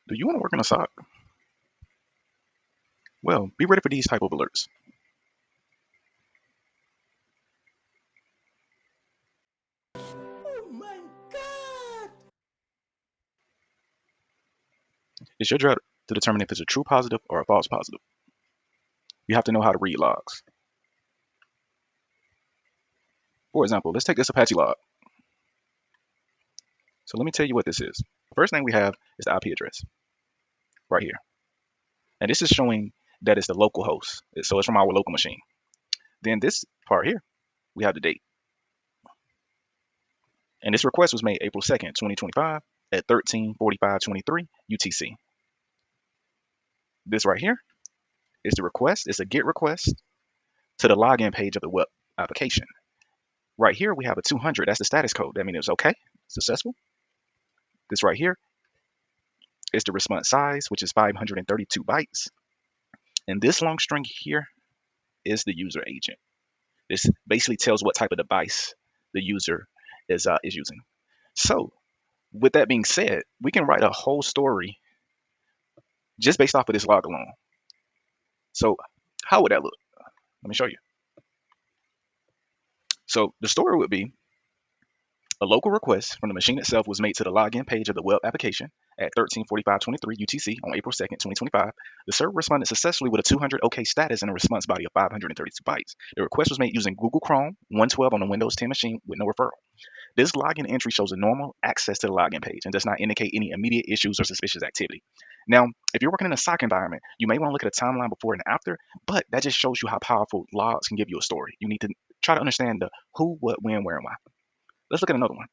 Do you want to work in a SOC? Well, be ready for these type of alerts. Oh my God! It's your job to determine if it's a true positive or a false positive. You have to know how to read logs. For example, let's take this Apache log. So let me tell you what this is. First thing we have is the IP address right here. And this is showing that it's the local host. So it's from our local machine. Then this part here, we have the date. And this request was made April 2nd, 2025 at 13:45:23 UTC. This right here is the request. It's a GET request to the login page of the web application. Right here, we have a 200. That's the status code. That means it's okay, successful. This right here is the response size, which is 532 bytes. And this long string here is the user agent. This basically tells what type of device the user is using. So with that being said, we can write a whole story just based off of this log alone. So how would that look? Let me show you. So the story would be a local request from the machine itself was made to the login page of the web application at 13:45:23 UTC on April 2nd, 2025. The server responded successfully with a 200 OK status and a response body of 532 bytes. The request was made using Google Chrome 112 on the Windows 10 machine with no referral. This login entry shows a normal access to the login page and does not indicate any immediate issues or suspicious activity. Now, if you're working in a SOC environment, you may want to look at a timeline before and after, but that just shows you how powerful logs can give you a story. You need to try to understand the who, what, when, where, and why. Let's look at another one.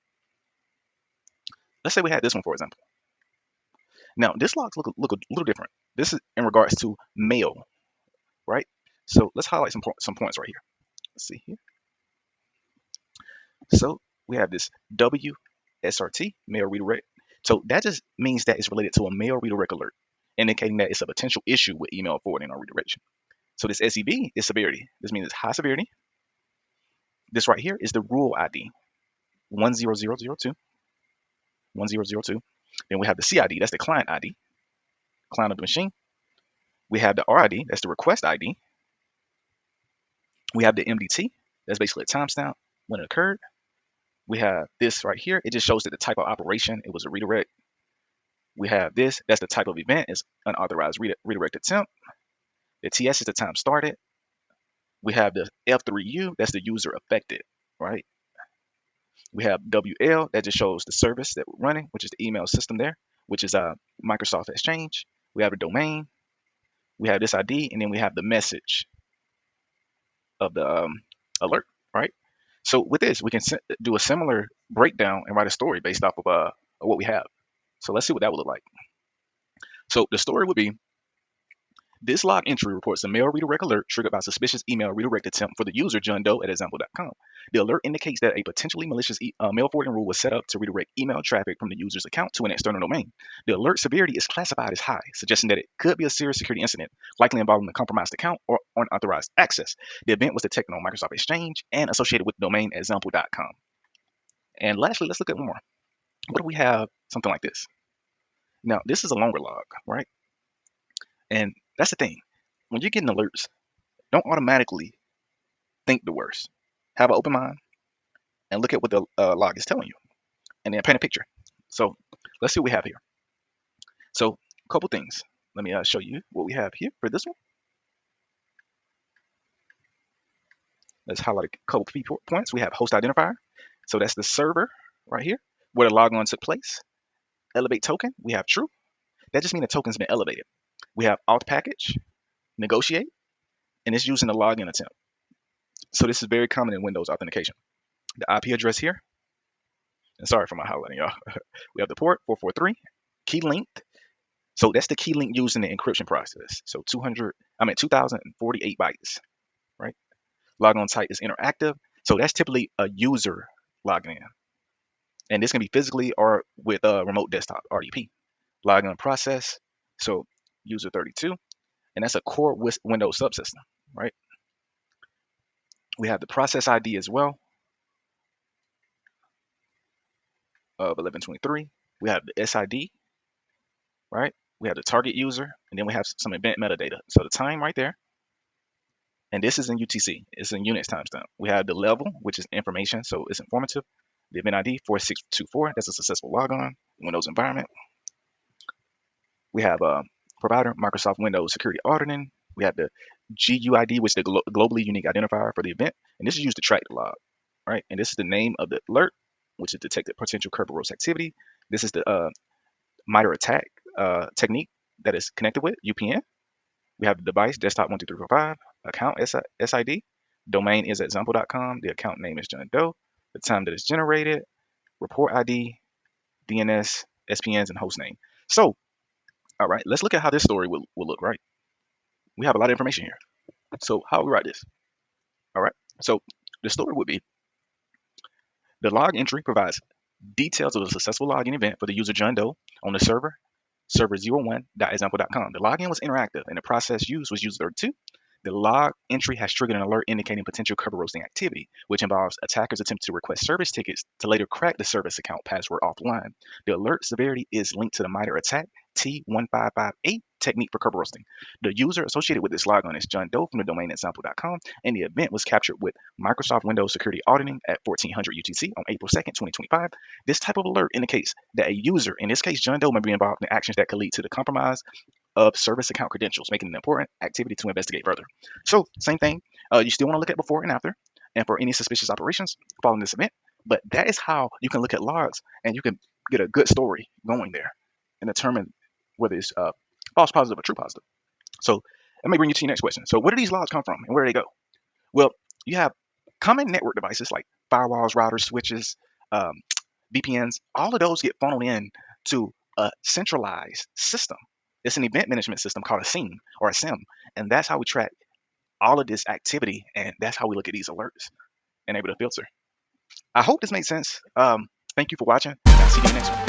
Let's say we had this one, for example. Now, this logs look a little different. This is in regards to mail, right? So let's highlight some points right here. Let's see here. So we have this WSRT, mail redirect. So that just means that it's related to a mail redirect alert, indicating that it's a potential issue with email forwarding or redirection. So this SEV is severity. This means it's high severity. This right here is the rule ID, 10002. 1002. Then we have the CID, that's the client ID, client of the machine. We have the RID, that's the request ID. We have the MDT, that's basically a timestamp when it occurred. We have this right here, it just shows that the type of operation, it was a redirect. We have this, that's the type of event, it's unauthorized redirect attempt. The TS is the time started. We have the F3U, that's the user affected, right? We have WL, that just shows the service that we're running, which is the email system there, which is Microsoft Exchange. We have a domain. We have this ID, and then we have the message of the alert, right? So with this, we can do a similar breakdown and write a story based off of what we have. So let's see what that would look like. So the story would be, this log entry reports a mail redirect alert triggered by suspicious email redirect attempt for the user John Doe at example.com. The alert indicates that a potentially malicious mail forwarding rule was set up to redirect email traffic from the user's account to an external domain. The alert severity is classified as high, suggesting that it could be a serious security incident, likely involving a compromised account or unauthorized access. The event was detected on Microsoft Exchange and associated with the domain example.com. And lastly, let's look at one more. What do we have? Something like this. Now, this is a longer log, right? And that's the thing. When you're getting alerts, don't automatically think the worst. Have an open mind and look at what the log is telling you, and then paint a picture. So let's see what we have here. So a couple things. Let me show you what we have here for this one. Let's highlight a couple key points. We have host identifier. So that's the server right here where the logon took place. Elevate token, we have true. That just means the token's been elevated. We have auth package, negotiate, and it's using the login attempt. So this is very common in Windows authentication. The IP address here, and sorry for my highlighting, y'all. We have the port 443, key linked. So that's the key link used in the encryption process. So 2048 bytes, right? Logon type is interactive. So that's typically a user logging in. And this can be physically or with a remote desktop, RDP. Logon process, so user 32, and that's a core Windows subsystem, right? We have the process ID as well of 1123. We have the SID, right? we have the target user, and then we have some event metadata. So the time right there, and this is in UTC, it's in units timestamp. We have the level, which is information, so it's informative. The event ID 4624, that's a successful logon, Windows environment. We have provider, Microsoft Windows security auditing. We have the GUID, which is the globally unique identifier for the event, and this is used to track the log, right? And this is the name of the alert, which is detected potential Kerberos activity. This is the MITRE attack technique that is connected with UPN. We have the device, desktop 12345, account SID, domain is example.com, the account name is John Doe, the time that it's generated, report ID, DNS, SPNs, and host name. So, all right, let's look at how this story will look, right? We have a lot of information here. So how do we write this? All right, so the story would be the log entry provides details of a successful login event for the user John Doe on the server 01.example.com. The login was interactive and the process used was user32. The log entry has triggered an alert indicating potential cover roasting activity, which involves attackers attempting to request service tickets to later crack the service account password offline. The alert severity is linked to the MITRE attack T1558 technique for cover roasting. The user associated with this logon is John Doe from the domain example.com, and the event was captured with Microsoft Windows security auditing at 1400 UTC on April 2nd, 2025. This type of alert indicates that a user, in this case John Doe, may be involved in actions that could lead to the compromise of service account credentials, making it an important activity to investigate further. So same thing, you still want to look at before and after, and for any suspicious operations following this event. But that is how you can look at logs, and you can get a good story going there and determine whether it's false positive or true positive. So let me bring you to your next question. So where do these logs come from, and where do they go? Well, you have common network devices like firewalls, routers, switches, um, VPNs. All of those get funneled in to a centralized system. It's an event management system called a SIEM or a SIM, and that's how we track all of this activity, and that's how we look at these alerts and able to filter. I hope this makes sense. Thank you for watching. I'll see you in the next one.